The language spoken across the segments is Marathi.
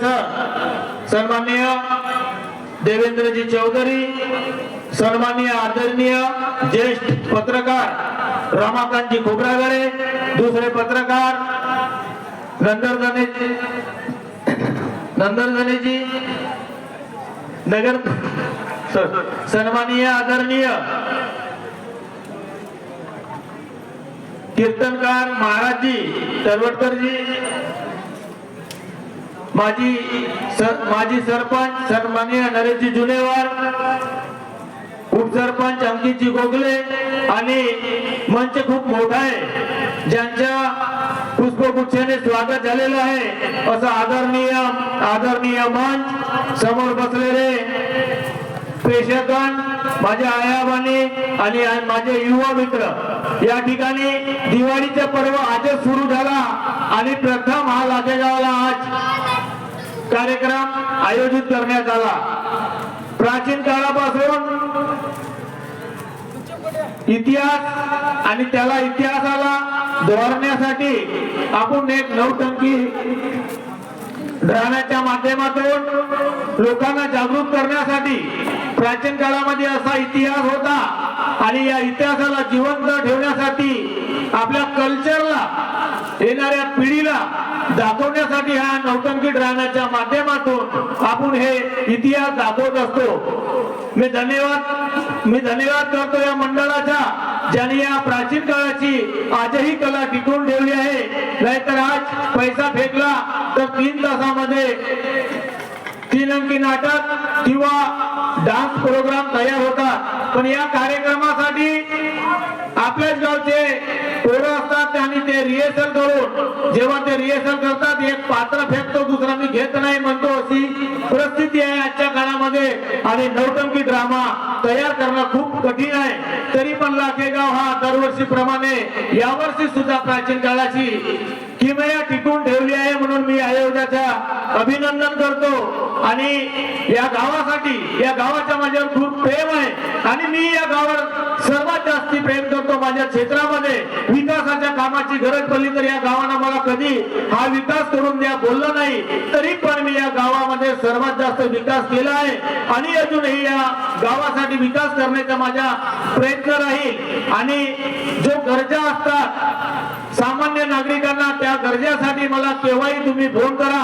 सर सन्माननीय देवेंद्रजी चौधरी, सन्माननीय आदरणीय ज्येष्ठ पत्रकार रमाकांतजी खोब्रागडे, दुसरे पत्रकार नंदरधनेजी नगर, सन्माननीय आदरणीय कीर्तनकार महाराजजी तरवटकरजी, माजी सरपंच सन्माननीय नरेशजी जुनेवार, उपसरपंच अंकितजी गोगले आणि मंच खूप मोठा आहे, ज्यांच्या पुष्पगुच्छाने स्वागत झालेलं आहे असं आदरणीय मंच, समोर बसलेले प्रेक्षकगण, माझे आयाबानी आणि माझे युवा मित्र, या ठिकाणी दिवाळीचा पर्व आजच सुरू झाला आणि प्रथम हा लाखेगावला आज कार्यक्रम आयोजित करण्यात आला। प्राचीन काळापासून इतिहास आणि त्याला इतिहासाला दोहरण्यासाठी आपण एक नवटंकी ड्रामाच्या माध्यमातून लोकांना जागृत करण्यासाठी, प्राचीन काळामध्ये असा इतिहास होता आणि या इतिहासाला जिवंत ठेवण्यासाठी, आपल्या कल्चरला येणाऱ्या पिढीला दाखवण्यासाठी हा नौटंकी ड्रामाच्या माध्यमातून आपण हे इतिहास दाखवत असतो। मी धन्यवाद करतो या मंडळाचा, ज्यांनी या प्राचीन काळाची आजही कला टिकवून ठेवली आहे। नाहीतर आज पैसा फेकला तर 3 तासामध्ये 3 अंकी नाटक किंवा डान्स प्रोग्राम तयार होतात, पण या कार्यक्रमासाठी आपल्याच गावचे पोरं असतात आणि ते रिहर्सल करून, जेव्हा ते रिहर्सल करतात एक पात्र फेकतो दुसरा मी घेत नाही म्हणतो, अशी परिस्थिती आहे आजच्या काळामध्ये आणि नौटंकी ड्रामा तयार करणं खूप कठीण आहे। तरी पण लाखेगाव हा दरवर्षीप्रमाणे यावर्षी सुद्धा प्राचीन काळाची किमया टिकून ठेवली आहे, म्हणून मी आयोजकाचा अभिनंदन करतो आणि या गावासाठी, या गावाच्या माझ्यावर खूप प्रेम आहे आणि मी या गावावर सर्वात जास्त प्रेम करतो। माझ्या क्षेत्रामध्ये विकासाच्या कामाची गरज पडली तर या गावानं मला कधी हा विकास करून द्या बोललं नाही, तरी पण मी या गावामध्ये सर्वात जास्त विकास केला आहे आणि अजूनही या गावासाठी विकास करण्याचा माझा प्रयत्न राहील। आणि जो गरजा असतात सामान्य नागरिकांना, त्या गरजेसाठी मला केव्हाही तुम्ही फोन करा,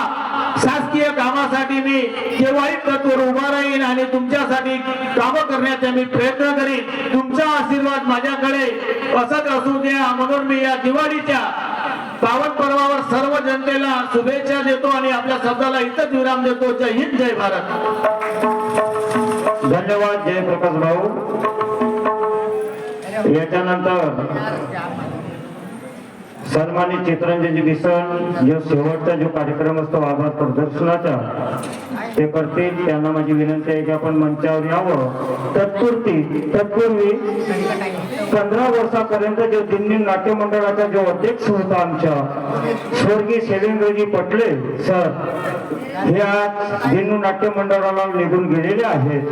शासकीय कामासाठी मी केव्हाही तत्पर उभा राहीन आणि तुमच्यासाठी कामं करण्याचा मी प्रयत्न करीन। तुमचा आशीर्वाद माझ्याकडे असंच असू द्या, म्हणून मी या दिवाळीच्या पावन पर्वावर सर्व जनतेला शुभेच्छा देतो आणि आपल्या शब्दाला इथंच विराम देतो। जय हिंद, जय भारत। धन्यवाद जयप्रकाश भाऊ। याच्यानंतर सन्मानित चित्रंजन दिसन जो शेवटचा जो कार्यक्रम असतो आभार प्रदर्शनाचा ते करतील, त्यांना माझी विनंती आहे की आपण मंचावर यावं। तत्पूर्वी 15 वर्षापर्यंत जो दिल्ली नाट्य मंडळाचा जो अध्यक्ष होता आमच्या स्वर्गीय शैलेंद्रजी पटले सर, हे आज दिल्ली नाट्य मंडळाला निघून गेलेले आहेत।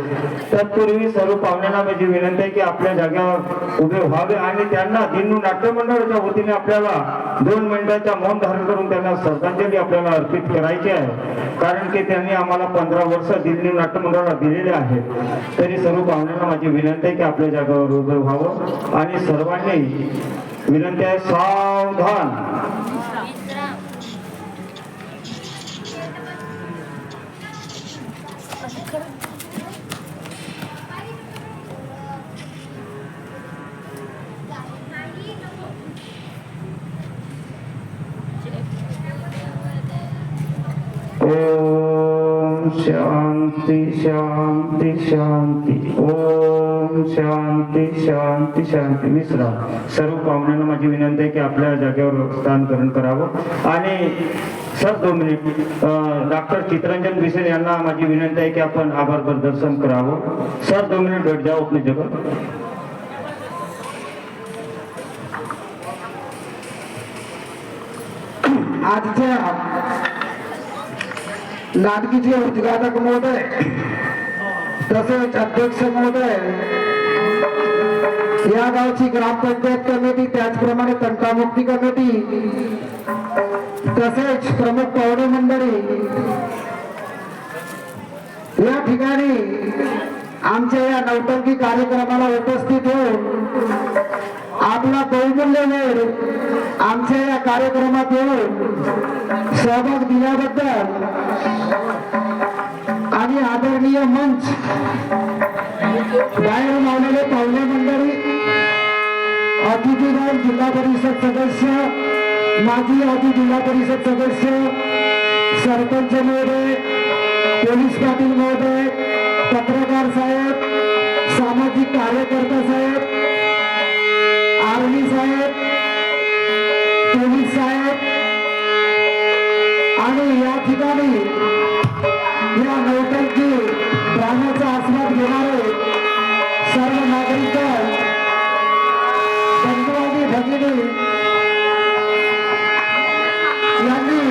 तत्पूर्वी सर्व पाहुण्यांना माझी विनंती आहे की आपल्या जागेवर उभे व्हावे आणि त्यांना दिल्ली नाट्य मंडळाच्या वतीने आपल्याला 2 मिनिटाचा मौन धारण करून त्यांना श्रद्धांजली आपल्याला अर्पित करायची आहे, कारण की त्यांनी आम्हाला 15 वर्ष दिल्ली नाट्य मंडळाला दिलेले आहेत। तरी सर्व पाहुण्यांना माझी विनंती आहे की आपल्या जागेवर उभे व्हावं आणि सर्वांनी विनंती आहे सावधान। ओम शांति शांति शांति, ओम शांति शांति शांति। मिश्रा सर्व पाहुण्यांना माझी विनंती आहे की आपल्या जागेवर स्थान ग्रहण करावं आणि sir 2 minute doctor Chittaranjan Bisen यांना माझी विनंती आहे की आपण आभार प्रदर्शन करावं। सर 2 मिनिट बैठ जाओ अपनी जगह। आजच्या नाटकीचे उद्घाटक महोदय, तसेच अध्यक्ष महोदय, या गावची ग्रामपंचायत कमिटी, त्याचप्रमाणे तंटामुक्ती कमिटी, तसेच प्रमुख पाहुणे मंडळी, ठिकाणी आमच्या या नौटंकी कार्यक्रमाला उपस्थित होऊन आपला बहुमूल्य वेळ आमच्या या कार्यक्रमात येऊन सहभाग दिल्याबद्दल आणि आदरणीय मंच बाहेरून आलेले पाहुणे मंडळी, अतिथीगण, जिल्हा परिषद सदस्य, माजी आधी जिल्हा परिषद सदस्य, सरपंच महोदय, पोलीस पाटील महोदय, पत्रकार साहेब, सामाजिक कार्यकर्ता साहेब, आर्मी साहेब, पोलीस साहेब आणि या ठिकाणी या नौटंकी ड्रामाचा आस्वाद घेणारे सर्व नागरिक, बंधू भगिनी यांनी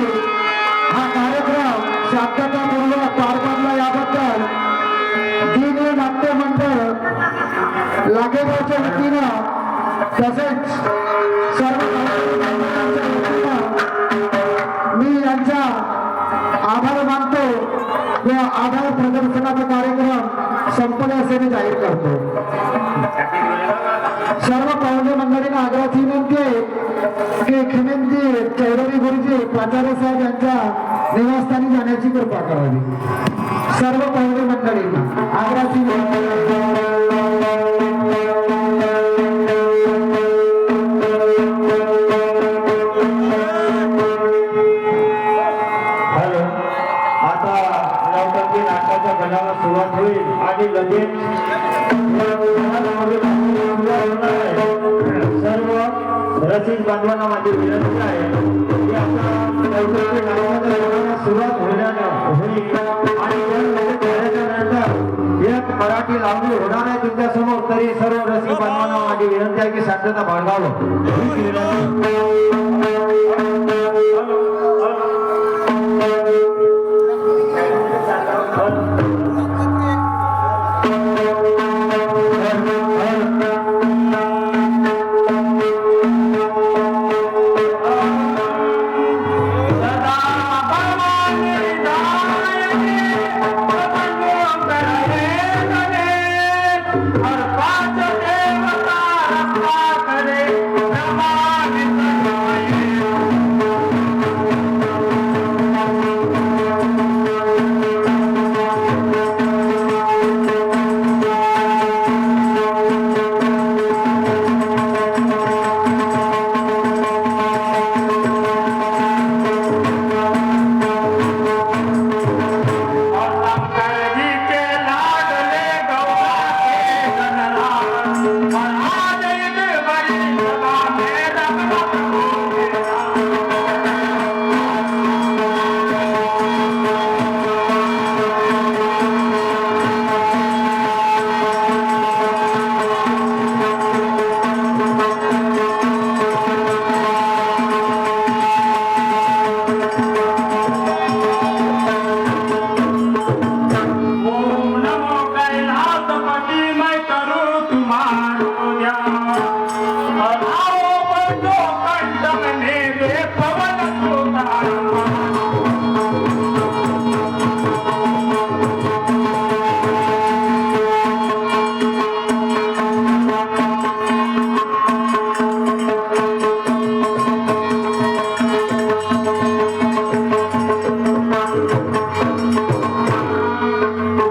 हा कार्यक्रम शांततापूर्वक पार पाडला याबद्दल दिव्य नाट्य मंडळ लागेगावच्या वतीनं तसेच सर्व मी यांचा आभार मानतो व आभार प्रदर्शनाचा कार्यक्रम संपला असे मी जाहीर करतो. सर्व पाहुणे मंडळींना आग्रहाची विनंती आहे की खिमेनजी चौधरी गुरुजी प्राचार्य साहेब यांच्या निवासस्थानी जाण्याची कृपा करावी. सर्व पाहुणे मंडळींना आग्रहाची विनंती. हॅलो, आता नौटंकी नाटकाच्या गणाला सुरुवात होईल आणि लगेच सर्व रसिक बांधवांना माझी विनंती आहे की आता नौटंकी नाटकाच्या गणाला सुरुवात होईल आणि त्याच्यानंतर एक मराठी लावणी होणार आहे तुमच्या समोर. तरी सर्व रसिक बांधवांना माझी विनंती आहे की शांतता बाळगावं. हीच विनंती.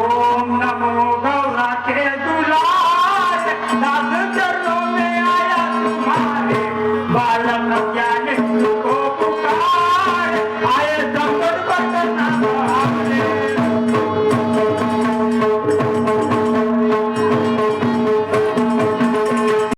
ओम नमो गौरा के दुलार नाथ